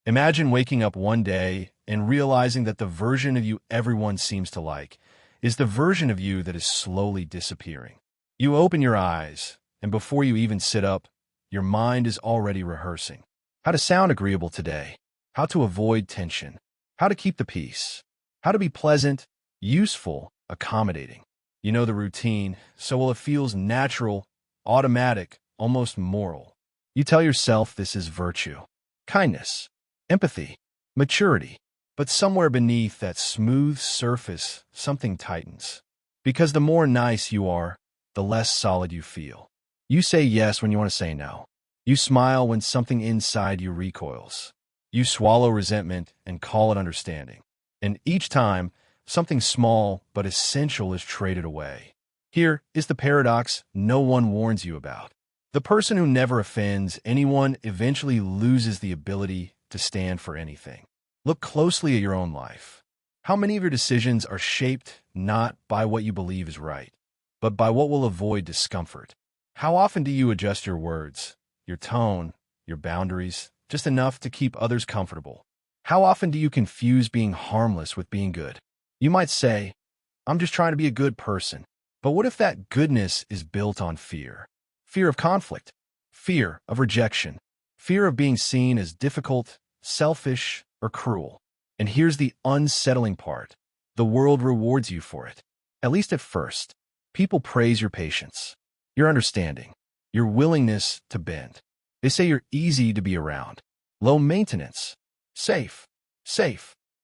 Imagine waking up one day and realizing that the version of you everyone seems to like is the version of you that is slowly disappearing. You open your eyes, and before you even sit up, your mind is already rehearsing how to sound agreeable today, how to avoid tension, how to keep the peace, how to be pleasant, useful, accommodating. You know the routine, so well it feels natural, automatic, almost moral. You tell yourself this is virtue, kindness, empathy, maturity. But somewhere beneath that smooth surface, something tightens. Because the more nice you are, the less solid you feel. You say yes when you want to say no. You smile when something inside you recoils. You swallow resentment and call it understanding. And each time, something small but essential is traded away. Here is the paradox no one warns you about. The person who never offends anyone eventually loses the ability to stand for anything. Look closely at your own life. How many of your decisions are shaped not by what you believe is right, but by what will avoid discomfort? How often do you adjust your words, your tone, your boundaries, just enough to keep others comfortable? How often do you confuse being harmless with being good? You might say, I'm just trying to be a good person. But what if that goodness is built on fear? Fear of conflict, fear of rejection, fear of being seen as difficult, selfish, or cruel. And here's the unsettling part. The world rewards you for it. At least at first. People praise your patience, your understanding, your willingness to bend. They say you're easy to be around, low maintenance, safe.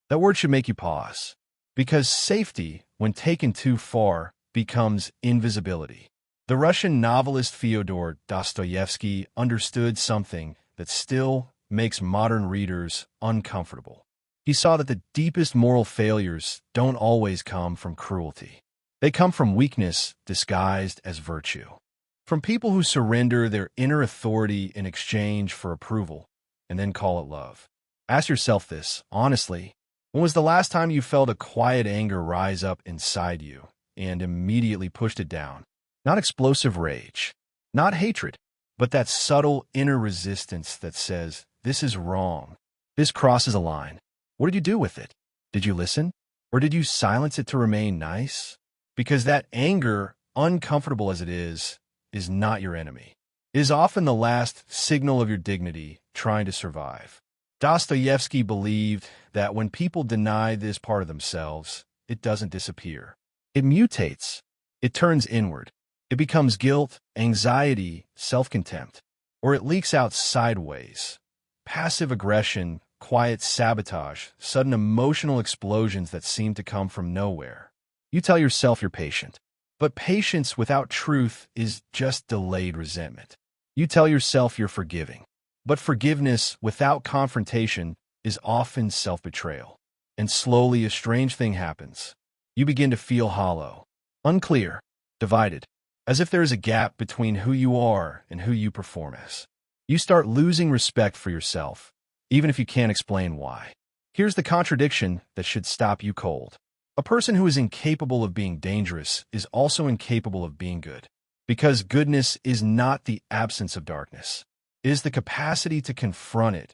That word should make you pause. Because safety, when taken too far, becomes invisibility. The Russian novelist Fyodor Dostoevsky understood something that still makes modern readers uncomfortable. He saw that the deepest moral failures don't always come from cruelty. They come from weakness disguised as virtue. From people who surrender their inner authority in exchange for approval and then call it love. Ask yourself this, honestly. When was the last time you felt a quiet anger rise up inside you and immediately pushed it down? Not explosive rage, not hatred, but that subtle inner resistance that says, this is wrong. This crosses a line. What did you do with it? Did you listen? Or did you silence it to remain nice? Because that anger, uncomfortable as it is not your enemy. It is often the last signal of your dignity trying to survive. Dostoevsky believed that when people deny this part of themselves, it doesn't disappear. It mutates. It turns inward. It becomes guilt, anxiety, self-contempt, or it leaks out sideways. Passive aggression, quiet sabotage, sudden emotional explosions that seem to come from nowhere. You tell yourself you're patient, but patience without truth is just delayed resentment. You tell yourself you're forgiving, but forgiveness without confrontation is often self-betrayal. And slowly a strange thing happens. You begin to feel hollow, unclear, divided, as if there is a gap between who you are and who you perform as. You start losing respect for yourself, even if you can't explain why. Here's the contradiction that should stop you cold. A person who is incapable of being dangerous is also incapable of being good. Because goodness is not the absence of darkness. It is the capacity to confront it,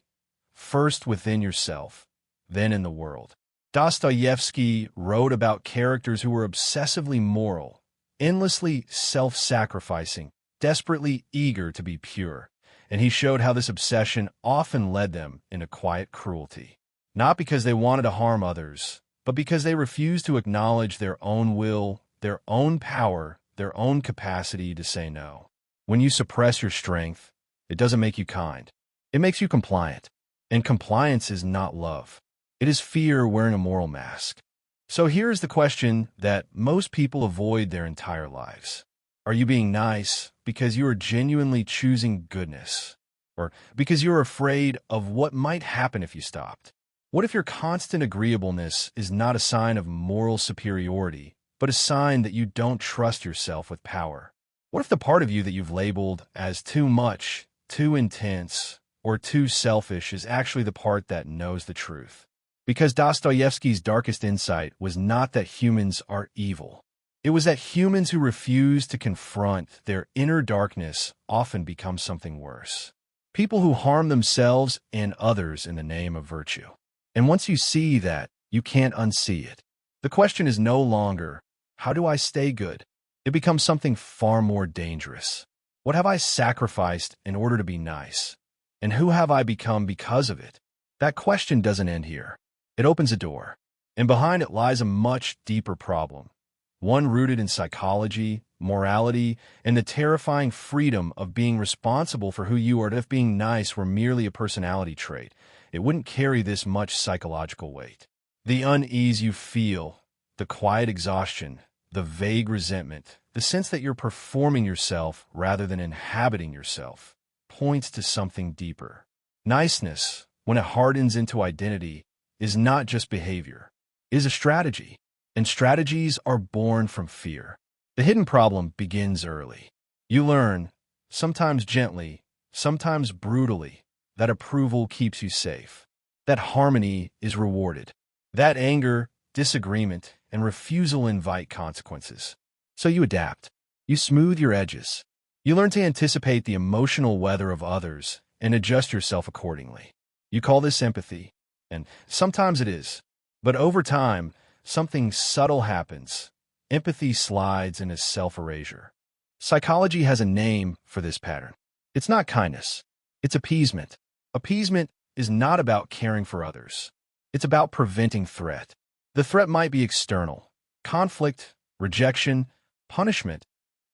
first within yourself, then in the world. Dostoevsky wrote about characters who were obsessively moral, endlessly self-sacrificing, desperately eager to be pure. And he showed how this obsession often led them into quiet cruelty. Not because they wanted to harm others, but because they refused to acknowledge their own will, their own power, their own capacity to say no. When you suppress your strength, it doesn't make you kind. It makes you compliant. And compliance is not love. It is fear wearing a moral mask. So here's the question that most people avoid their entire lives. Are you being nice because you are genuinely choosing goodness? Or because you're afraid of what might happen if you stopped? What if your constant agreeableness is not a sign of moral superiority, but a sign that you don't trust yourself with power? What if the part of you that you've labeled as too much, too intense, or too selfish is actually the part that knows the truth? Because Dostoevsky's darkest insight was not that humans are evil. It was that humans who refuse to confront their inner darkness often become something worse. People who harm themselves and others in the name of virtue. And once you see that, you can't unsee it. The question is no longer, how do I stay good? It becomes something far more dangerous. What have I sacrificed in order to be nice? And who have I become because of it? That question doesn't end here. It opens a door. And behind it lies a much deeper problem. One rooted in psychology, morality, and the terrifying freedom of being responsible for who you are. If being nice were merely a personality trait, it wouldn't carry this much psychological weight. The unease you feel, the quiet exhaustion, the vague resentment, the sense that you're performing yourself rather than inhabiting yourself, points to something deeper. Niceness, when it hardens into identity, is not just behavior, it is a strategy. And strategies are born from fear. The hidden problem begins early. You learn, sometimes gently, sometimes brutally, that approval keeps you safe, that harmony is rewarded, that anger, disagreement, and refusal invite consequences. So you adapt. You smooth your edges. You learn to anticipate the emotional weather of others and adjust yourself accordingly. You call this empathy, and sometimes it is. But over time, something subtle happens. Empathy slides into self-erasure. Psychology has a name for this pattern. It's not kindness. It's appeasement. Appeasement is not about caring for others. It's about preventing threat. The threat might be external, conflict, rejection, punishment,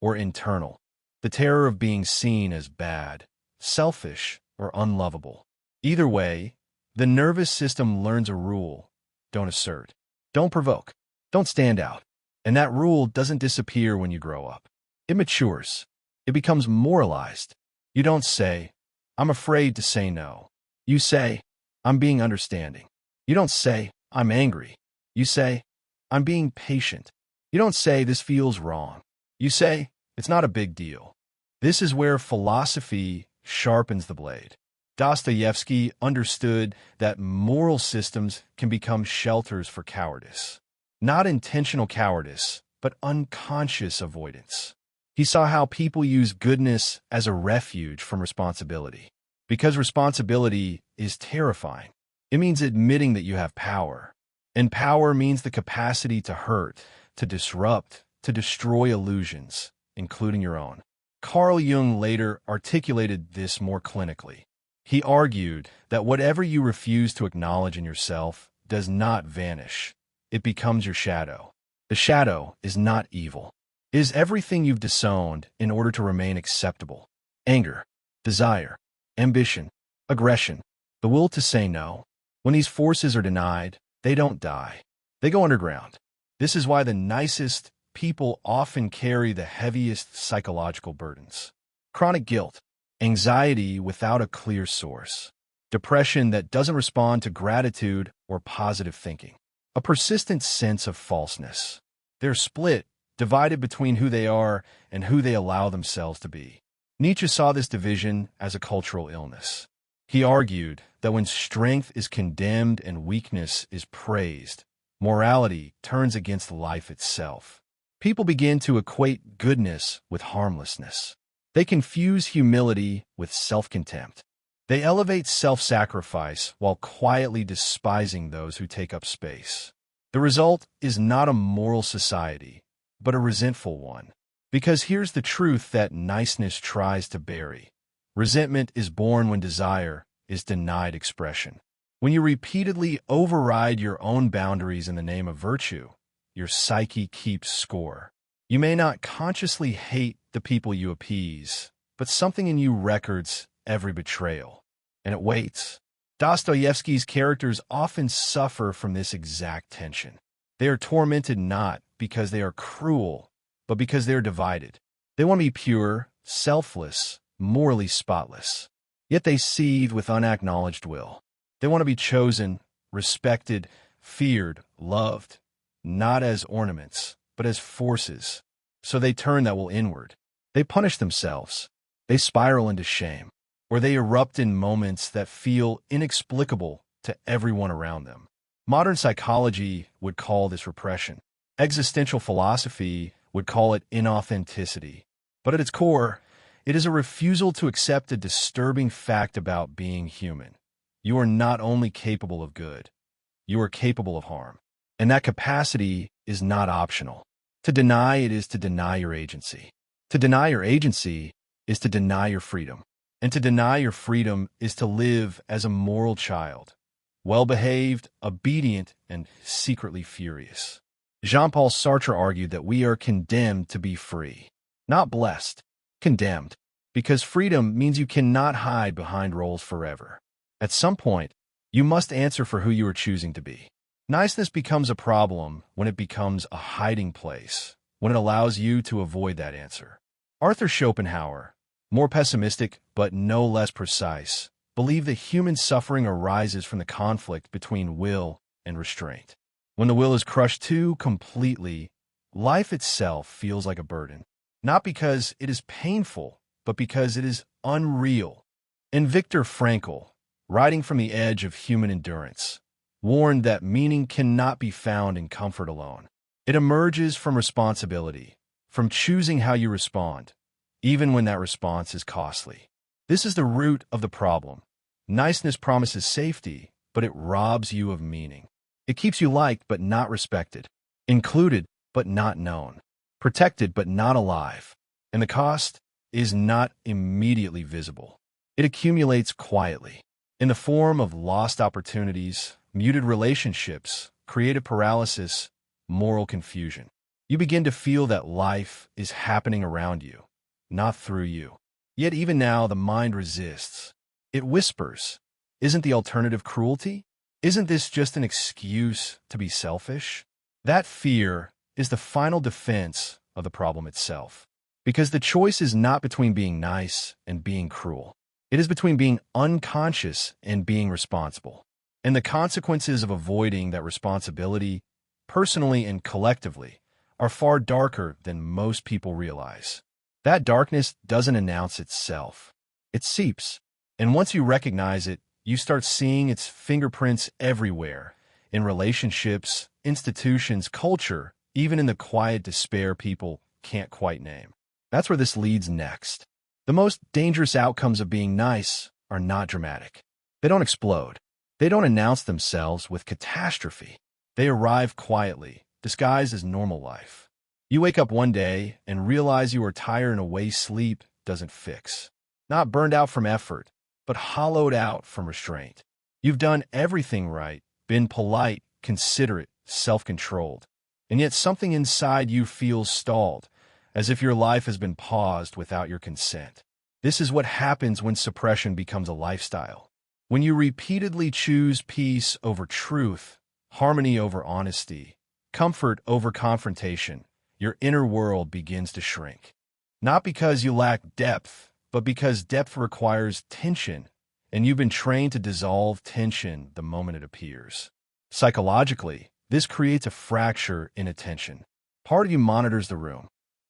or internal. The terror of being seen as bad, selfish, or unlovable. Either way, the nervous system learns a rule. Don't assert. Don't provoke. Don't stand out. And that rule doesn't disappear when you grow up. It matures. It becomes moralized. You don't say, I'm afraid to say no. You say, I'm being understanding. You don't say, I'm angry. You say, I'm being patient. You don't say, this feels wrong. You say, it's not a big deal. This is where philosophy sharpens the blade. Dostoevsky understood that moral systems can become shelters for cowardice. Not intentional cowardice, but unconscious avoidance. He saw how people use goodness as a refuge from responsibility. Because responsibility is terrifying. It means admitting that you have power. And power means the capacity to hurt, to disrupt, to destroy illusions, including your own. Carl Jung later articulated this more clinically. He argued that whatever you refuse to acknowledge in yourself does not vanish. It becomes your shadow. The shadow is not evil. It is everything you've disowned in order to remain acceptable. Anger, desire, ambition, aggression, the will to say no. When these forces are denied, they don't die. They go underground. This is why the nicest people often carry the heaviest psychological burdens. Chronic guilt, anxiety without a clear source, depression that doesn't respond to gratitude or positive thinking, a persistent sense of falseness. They're split, divided between who they are and who they allow themselves to be. Nietzsche saw this division as a cultural illness. He argued that when strength is condemned and weakness is praised, morality turns against life itself. People begin to equate goodness with harmlessness. They confuse humility with self-contempt. They elevate self-sacrifice while quietly despising those who take up space. The result is not a moral society, but a resentful one. Because here's the truth that niceness tries to bury. Resentment is born when desire is denied expression. When you repeatedly override your own boundaries in the name of virtue, your psyche keeps score. You may not consciously hate the people you appease, but something in you records every betrayal, and it waits. Dostoevsky's characters often suffer from this exact tension. They are tormented not because they are cruel, but because they are divided. They want to be pure, selfless, morally spotless. Yet they seethe with unacknowledged will. They want to be chosen, respected, feared, loved, not as ornaments, but as forces. So they turn that will inward. They punish themselves. They spiral into shame, or they erupt in moments that feel inexplicable to everyone around them. Modern psychology would call this repression. Existential philosophy would call it inauthenticity. But at its core, It is a refusal to accept a disturbing fact about being human. You are not only capable of good, you are capable of harm. And that capacity is not optional. To deny it is to deny your agency. To deny your agency is to deny your freedom. And to deny your freedom is to live as a moral child, well-behaved, obedient, and secretly furious. Jean-Paul Sartre argued that we are condemned to be free, not blessed, condemned, because freedom means you cannot hide behind roles forever. At some point, you must answer for who you are choosing to be. Niceness becomes a problem when it becomes a hiding place, when it allows you to avoid that answer. Arthur Schopenhauer, more pessimistic but no less precise, believed that human suffering arises from the conflict between will and restraint. When the will is crushed too completely, life itself feels like a burden, not because it is painful, but because it is unreal. And Viktor Frankl, writing from the edge of human endurance, warned that meaning cannot be found in comfort alone. It emerges from responsibility, from choosing how you respond, even when that response is costly. This is the root of the problem. Niceness promises safety, but it robs you of meaning. It keeps you liked but not respected, included but not known, protected but not alive. And the cost is not immediately visible. It accumulates quietly, in the form of lost opportunities, muted relationships, creative paralysis, moral confusion. You begin to feel that life is happening around you, not through you. Yet even now, the mind resists. It whispers, "Isn't the alternative cruelty? Isn't this just an excuse to be selfish?" That fear is the final defense of the problem itself. Because the choice is not between being nice and being cruel. It is between being unconscious and being responsible. And the consequences of avoiding that responsibility, personally and collectively, are far darker than most people realize. That darkness doesn't announce itself. It seeps. And once you recognize it, you start seeing its fingerprints everywhere, in relationships, institutions, culture, even in the quiet despair people can't quite name. That's where this leads next. The most dangerous outcomes of being nice are not dramatic. They don't explode. They don't announce themselves with catastrophe. They arrive quietly, disguised as normal life. You wake up one day and realize you are tired in a way sleep doesn't fix. Not burned out from effort, but hollowed out from restraint. You've done everything right, been polite, considerate, self-controlled, and yet something inside you feels stalled, as if your life has been paused without your consent. This is what happens when suppression becomes a lifestyle. When you repeatedly choose peace over truth, harmony over honesty, comfort over confrontation, your inner world begins to shrink. Not because you lack depth, but because depth requires tension, and you've been trained to dissolve tension the moment it appears. Psychologically, this creates a fracture in attention. Part of you monitors the room.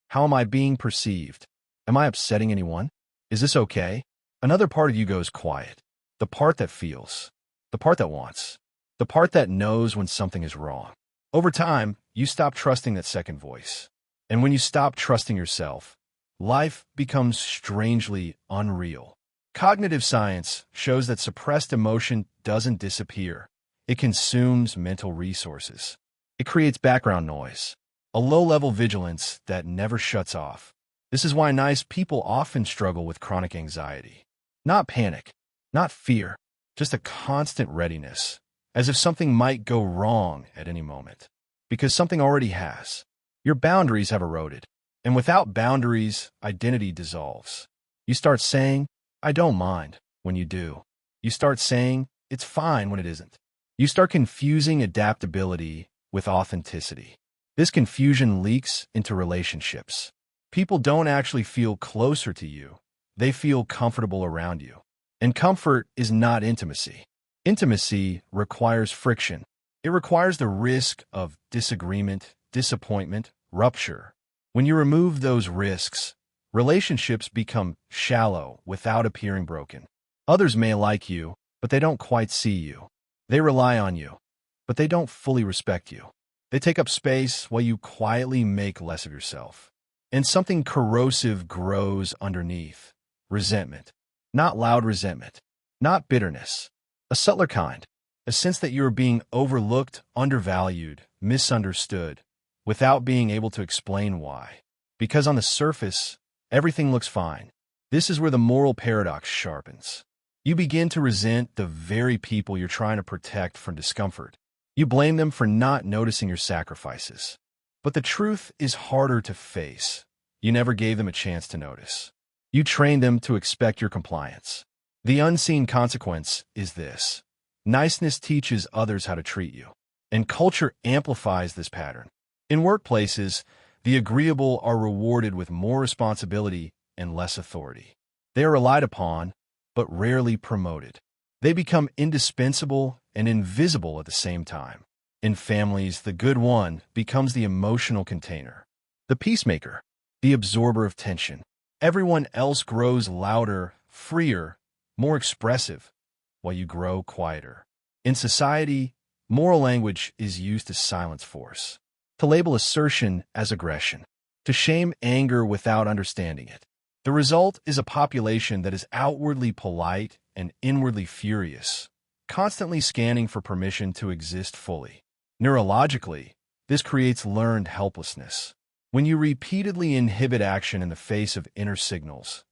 How am I being perceived? Am I upsetting anyone? Is this okay? Another part of you goes quiet. The part that feels. The part that wants. The part that knows when something is wrong. Over time, you stop trusting that second voice. And when you stop trusting yourself, life becomes strangely unreal. Cognitive science shows that suppressed emotion doesn't disappear. It consumes mental resources. It creates background noise, a low-level vigilance that never shuts off. This is why nice people often struggle with chronic anxiety. Not panic, not fear, just a constant readiness, as if something might go wrong at any moment. Because something already has. Your boundaries have eroded. And without boundaries, identity dissolves. You start saying, "I don't mind," when you do. You start saying, "It's fine," when it isn't. You start confusing adaptability with authenticity. This confusion leaks into relationships. People don't actually feel closer to you. They feel comfortable around you. And comfort is not intimacy. Intimacy requires friction. It requires the risk of disagreement, disappointment, rupture. When you remove those risks, relationships become shallow without appearing broken. Others may like you, but they don't quite see you. They rely on you, but they don't fully respect you. They take up space while you quietly make less of yourself. And something corrosive grows underneath. Resentment. Not loud resentment. Not bitterness. A subtler kind. A sense that you are being overlooked, undervalued, misunderstood, without being able to explain why. Because on the surface, everything looks fine. This is where the moral paradox sharpens. You begin to resent the very people you're trying to protect from discomfort. You blame them for not noticing your sacrifices. But the truth is harder to face. You never gave them a chance to notice. You trained them to expect your compliance. The unseen consequence is this. Niceness teaches others how to treat you, and culture amplifies this pattern. In workplaces, the agreeable are rewarded with more responsibility and less authority. They are relied upon, but rarely promoted. They become indispensable and invisible at the same time. In families, the good one becomes the emotional container, the peacemaker, the absorber of tension. Everyone else grows louder, freer, more expressive, while you grow quieter. In society, moral language is used to silence force, to label assertion as aggression, to shame anger without understanding it. The result is a population that is outwardly polite and inwardly furious, constantly scanning for permission to exist fully. Neurologically, this creates learned helplessness. When you repeatedly inhibit action in the face of inner signals,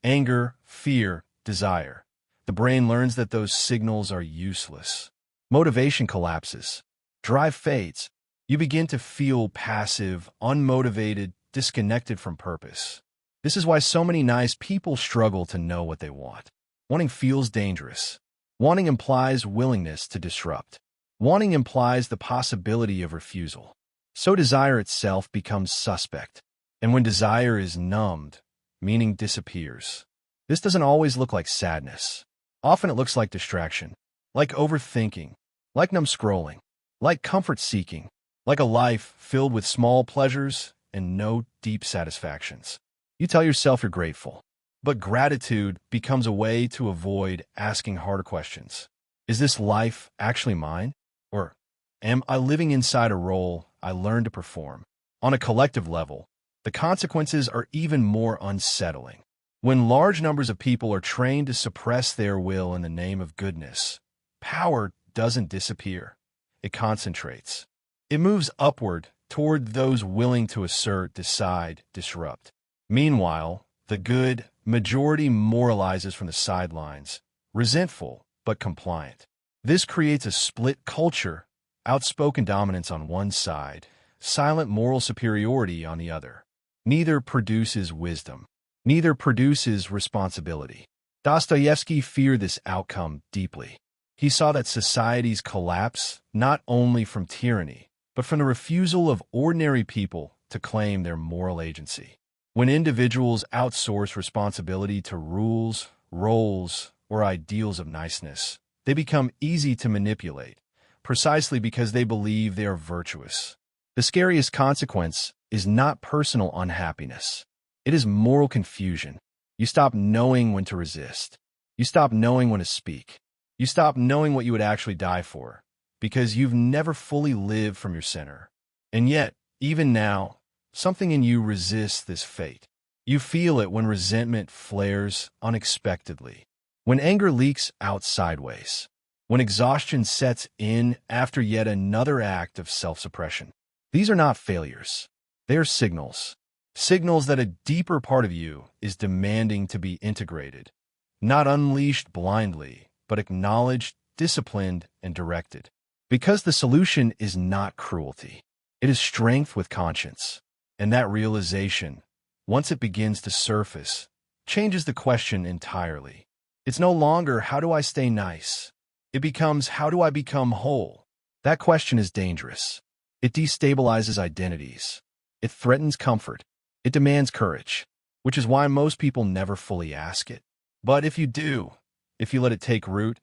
anger, fear, desire, the brain learns that those signals are useless. Motivation collapses. Drive fades. You begin to feel passive, unmotivated, disconnected from purpose. This is why so many nice people struggle to know what they want. Wanting feels dangerous. Wanting implies willingness to disrupt. Wanting implies the possibility of refusal. So desire itself becomes suspect. And when desire is numbed, meaning disappears. This doesn't always look like sadness. Often it looks like distraction, like overthinking, like numb scrolling, like comfort seeking, like a life filled with small pleasures and no deep satisfactions. You tell yourself you're grateful, but gratitude becomes a way to avoid asking harder questions. Is this life actually mine? Or am I living inside a role I learned to perform? On a collective level, the consequences are even more unsettling. When large numbers of people are trained to suppress their will in the name of goodness, power doesn't disappear. It concentrates. It moves upward toward those willing to assert, decide, disrupt. Meanwhile, the good majority moralizes from the sidelines, resentful but compliant. This creates a split culture, outspoken dominance on one side, silent moral superiority on the other. Neither produces wisdom. Neither produces responsibility. Dostoevsky feared this outcome deeply. He saw that societies collapse not only from tyranny, but from the refusal of ordinary people to claim their moral agency. When individuals outsource responsibility to rules, roles, or ideals of niceness, they become easy to manipulate, precisely because they believe they are virtuous. The scariest consequence is not personal unhappiness. It is moral confusion. You stop knowing when to resist. You stop knowing when to speak. You stop knowing what you would actually die for, because you've never fully lived from your center. And yet, even now, something in you resists this fate. You feel it when resentment flares unexpectedly, when anger leaks out sideways, when exhaustion sets in after yet another act of self-suppression. These are not failures. They are signals. Signals that a deeper part of you is demanding to be integrated, not unleashed blindly, but acknowledged, disciplined, and directed. Because the solution is not cruelty. It is strength with conscience. And that realization, once it begins to surface, changes the question entirely. It's no longer, how do I stay nice? It becomes, how do I become whole? That question is dangerous. It destabilizes identities. It threatens comfort. It demands courage, which is why most people never fully ask it. But if you do, if you let it take root,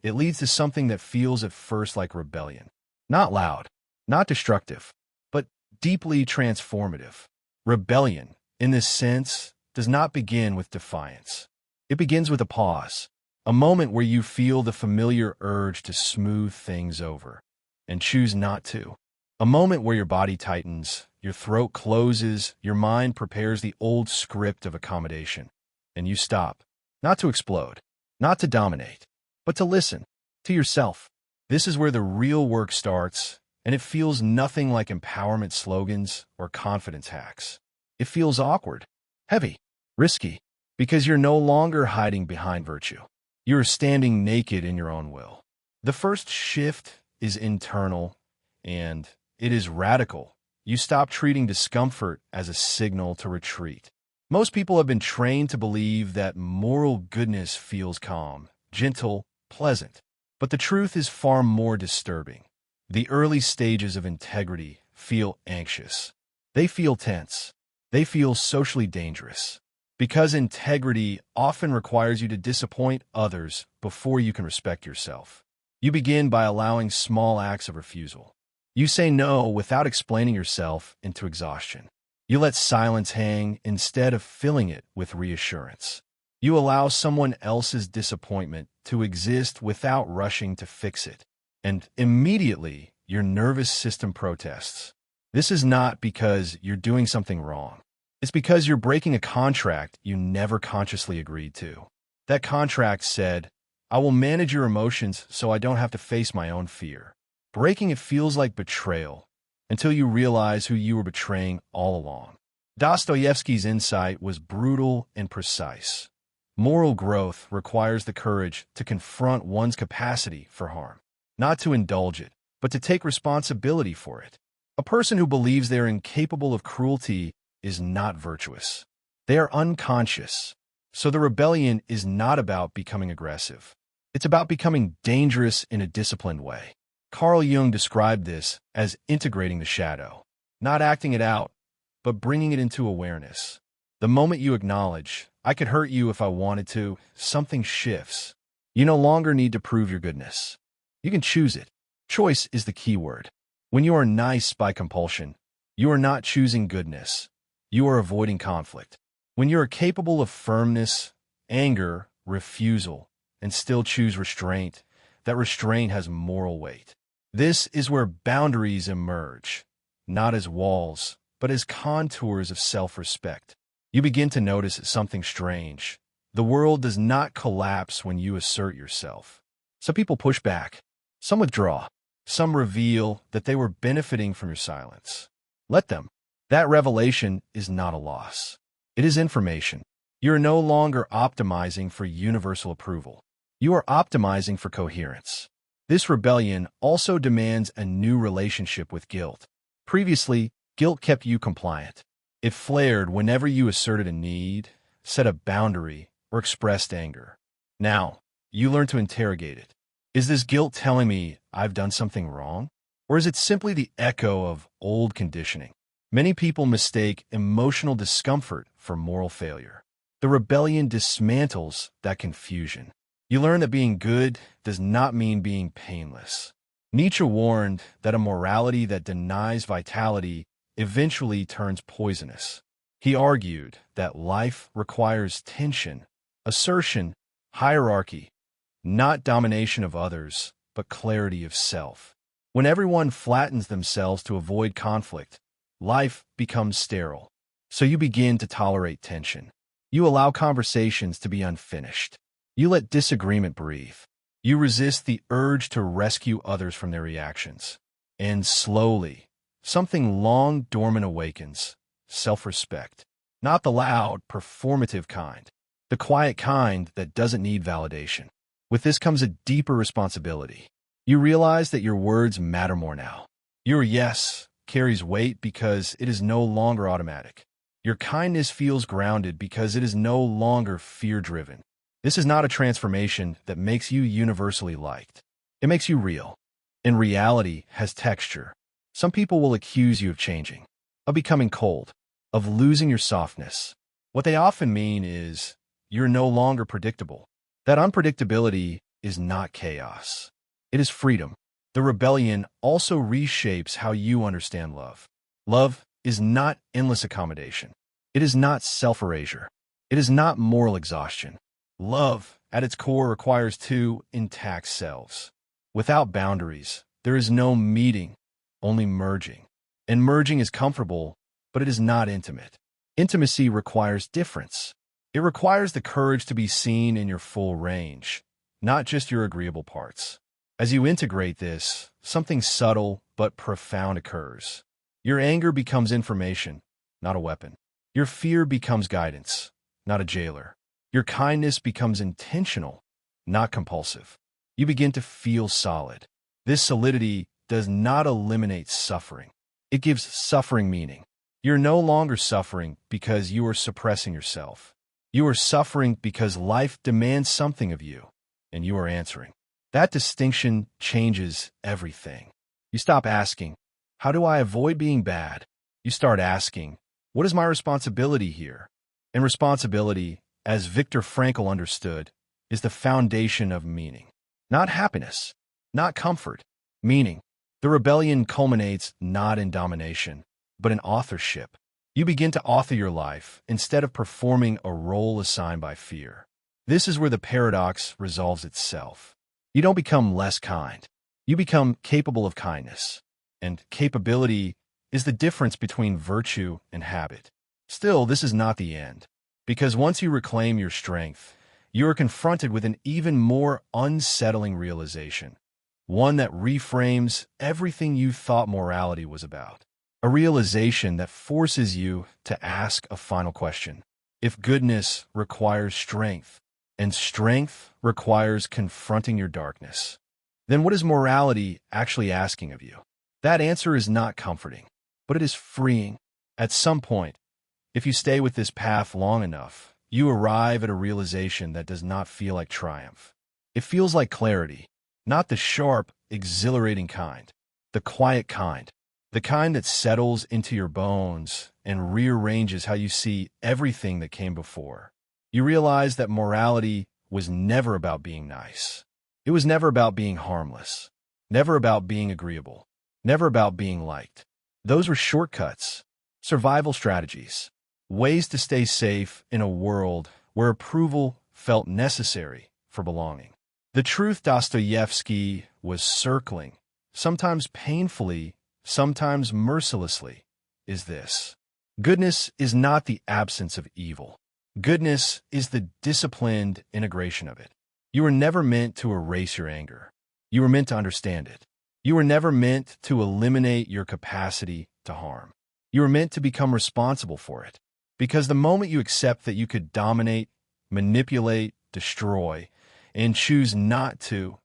it leads to something that feels at first like rebellion. Not loud, not destructive, but deeply transformative. Rebellion, in this sense, does not begin with defiance. It begins with a pause, a moment where you feel the familiar urge to smooth things over and choose not to. A moment where your body tightens, Your throat closes, your mind prepares the old script of accommodation, and you stop. Not to explode, not to dominate, but to listen to yourself. This is where the real work starts, and it feels nothing like empowerment slogans or confidence hacks. It feels awkward, heavy, risky, because you're no longer hiding behind virtue. You're standing naked in your own will. The first shift is internal, and it is radical. You stop treating discomfort as a signal to retreat. Most people have been trained to believe that moral goodness feels calm, gentle, pleasant. But the truth is far more disturbing. The early stages of integrity feel anxious. They feel tense. They feel socially dangerous. Because integrity often requires you to disappoint others before you can respect yourself. You begin by allowing small acts of refusal. You say no without explaining yourself into exhaustion. You let silence hang instead of filling it with reassurance. You allow someone else's disappointment to exist without rushing to fix it. And immediately, your nervous system protests. This is not because you're doing something wrong. It's because you're breaking a contract you never consciously agreed to. That contract said, I will manage your emotions so I don't have to face my own fear. Breaking it feels like betrayal until you realize who you were betraying all along. Dostoevsky's insight was brutal and precise. Moral growth requires the courage to confront one's capacity for harm, not to indulge it, but to take responsibility for it. A person who believes they are incapable of cruelty is not virtuous. They are unconscious. So the rebellion is not about becoming aggressive. It's about becoming dangerous in a disciplined way. Carl Jung described this as integrating the shadow, not acting it out, but bringing it into awareness. The moment you acknowledge, I could hurt you if I wanted to, something shifts. You no longer need to prove your goodness. You can choose it. Choice is the key word. When you are nice by compulsion, you are not choosing goodness. You are avoiding conflict. When you are capable of firmness, anger, refusal, and still choose restraint, that restraint has moral weight. This is where boundaries emerge, not as walls, but as contours of self-respect. You begin to notice something strange. The world does not collapse when you assert yourself. Some people push back. Some withdraw. Some reveal that they were benefiting from your silence. Let them. That revelation is not a loss. It is information. You are no longer optimizing for universal approval. You are optimizing for coherence. This rebellion also demands a new relationship with guilt. Previously, guilt kept you compliant. It flared whenever you asserted a need, set a boundary, or expressed anger. Now, you learn to interrogate it. Is this guilt telling me I've done something wrong? Or is it simply the echo of old conditioning? Many people mistake emotional discomfort for moral failure. The rebellion dismantles that confusion. You learn that being good does not mean being painless. Nietzsche warned that a morality that denies vitality eventually turns poisonous. He argued that life requires tension, assertion, hierarchy, not domination of others, but clarity of self. When everyone flattens themselves to avoid conflict, life becomes sterile. So you begin to tolerate tension. You allow conversations to be unfinished. You let disagreement breathe. You resist the urge to rescue others from their reactions. And slowly, something long dormant awakens, self-respect. Not the loud, performative kind, the quiet kind that doesn't need validation. With this comes a deeper responsibility. You realize that your words matter more now. Your yes carries weight because it is no longer automatic. Your kindness feels grounded because it is no longer fear-driven. This is not a transformation that makes you universally liked. It makes you real. And reality has texture. Some people will accuse you of changing, of becoming cold, of losing your softness. What they often mean is, you're no longer predictable. That unpredictability is not chaos. It is freedom. The rebellion also reshapes how you understand love. Love is not endless accommodation. It is not self-erasure. It is not moral exhaustion. Love, at its core, requires two intact selves. Without boundaries, there is no meeting, only merging. And merging is comfortable, but it is not intimate. Intimacy requires difference. It requires the courage to be seen in your full range, not just your agreeable parts. As you integrate this, something subtle but profound occurs. Your anger becomes information, not a weapon. Your fear becomes guidance, not a jailer. Your kindness becomes intentional, not compulsive. You begin to feel solid. This solidity does not eliminate suffering. It gives suffering meaning. You're no longer suffering because you are suppressing yourself. You are suffering because life demands something of you, and you are answering. That distinction changes everything. You stop asking, how do I avoid being bad? You start asking, what is my responsibility here? And responsibility, as Viktor Frankl understood, is the foundation of meaning. Not happiness, not comfort, meaning. The rebellion culminates not in domination, but in authorship. You begin to author your life instead of performing a role assigned by fear. This is where the paradox resolves itself. You don't become less kind. You become capable of kindness. And capability is the difference between virtue and habit. Still, this is not the end. Because once you reclaim your strength, you are confronted with an even more unsettling realization. One that reframes everything you thought morality was about. A realization that forces you to ask a final question. If goodness requires strength, and strength requires confronting your darkness, then what is morality actually asking of you? That answer is not comforting, but it is freeing. At some point, if you stay with this path long enough, you arrive at a realization that does not feel like triumph. It feels like clarity, not the sharp, exhilarating kind, the quiet kind, the kind that settles into your bones and rearranges how you see everything that came before. You realize that morality was never about being nice. It was never about being harmless, never about being agreeable, never about being liked. Those were shortcuts, survival strategies, ways to stay safe in a world where approval felt necessary for belonging. The truth Dostoevsky was circling, sometimes painfully, sometimes mercilessly, is this. Goodness is not the absence of evil. Goodness is the disciplined integration of it. You were never meant to erase your anger. You were meant to understand it. You were never meant to eliminate your capacity to harm. You were meant to become responsible for it. Because the moment you accept that you could dominate, manipulate, destroy, and choose not to,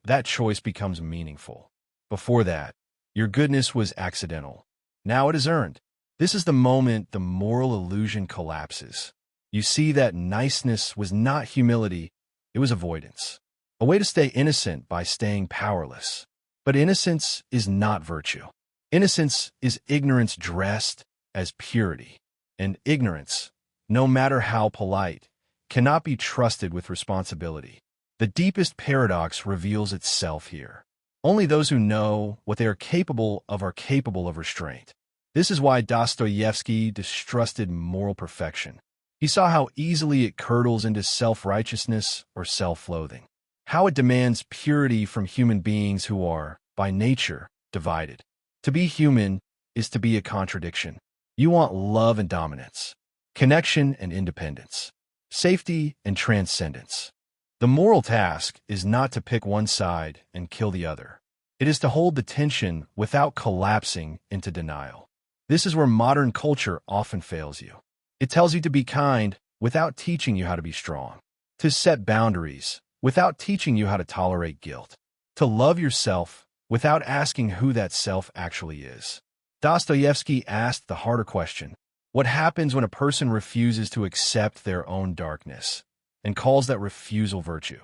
that choice becomes meaningful. Before that, your goodness was accidental. Now it is earned. This is the moment the moral illusion collapses. You see that niceness was not humility, it was avoidance. A way to stay innocent by staying powerless. But innocence is not virtue. Innocence is ignorance dressed as purity. And ignorance, no matter how polite, cannot be trusted with responsibility. The deepest paradox reveals itself here. Only those who know what they are capable of restraint. This is why Dostoevsky distrusted moral perfection. He saw how easily it curdles into self-righteousness or self-loathing. How it demands purity from human beings who are, by nature, divided. To be human is to be a contradiction. You want love and dominance, connection and independence, safety and transcendence. The moral task is not to pick one side and kill the other. It is to hold the tension without collapsing into denial. This is where modern culture often fails you. It tells you to be kind without teaching you how to be strong, to set boundaries without teaching you how to tolerate guilt, to love yourself without asking who that self actually is. Dostoevsky asked the harder question, what happens when a person refuses to accept their own darkness and calls that refusal virtue?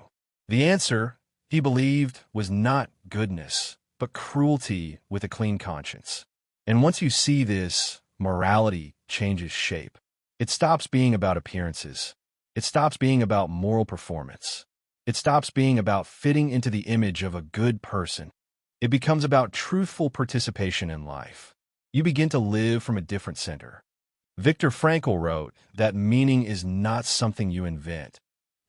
The answer, he believed, was not goodness, but cruelty with a clean conscience. And once you see this, morality changes shape. It stops being about appearances. It stops being about moral performance. It stops being about fitting into the image of a good person. It becomes about truthful participation in life. You begin to live from a different center. Viktor Frankl wrote that meaning is not something you invent.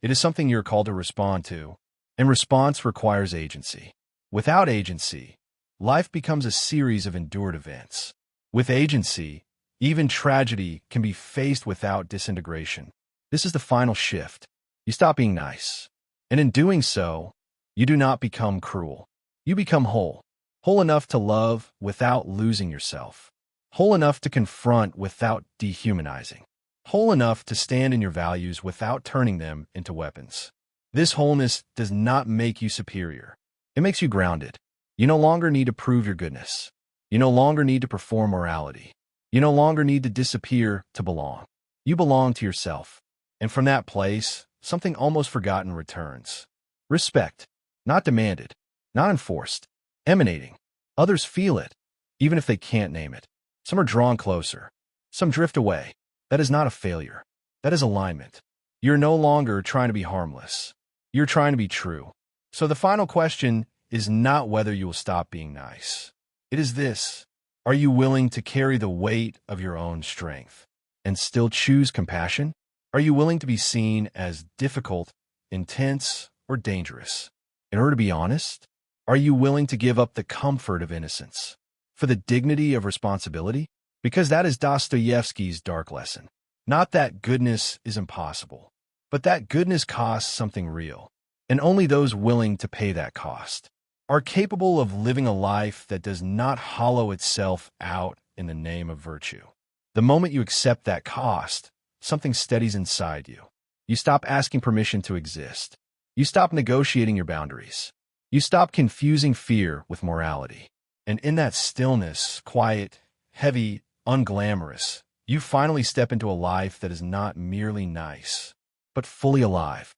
It is something you're called to respond to, and response requires agency. Without agency, life becomes a series of endured events. With agency, even tragedy can be faced without disintegration. This is the final shift. You stop being nice. And in doing so, you do not become cruel. You become whole. Whole enough to love without losing yourself. Whole enough to confront without dehumanizing. Whole enough to stand in your values without turning them into weapons. This wholeness does not make you superior. It makes you grounded. You no longer need to prove your goodness. You no longer need to perform morality. You no longer need to disappear to belong. You belong to yourself. And from that place, something almost forgotten returns. Respect. Not demanded. Not enforced. Emanating. Others feel it, even if they can't name it. Some are drawn closer. Some drift away. That is not a failure. That is alignment. You're no longer trying to be harmless. You're trying to be true. So the final question is not whether you will stop being nice. It is this: are you willing to carry the weight of your own strength and still choose compassion? Are you willing to be seen as difficult, intense, or dangerous? In order to be honest, are you willing to give up the comfort of innocence for the dignity of responsibility? Because that is Dostoevsky's dark lesson. Not that goodness is impossible, but that goodness costs something real, and only those willing to pay that cost are capable of living a life that does not hollow itself out in the name of virtue. The moment you accept that cost, something steadies inside you. You stop asking permission to exist. You stop negotiating your boundaries. You stop confusing fear with morality. And in that stillness, quiet, heavy, unglamorous, you finally step into a life that is not merely nice, but fully alive.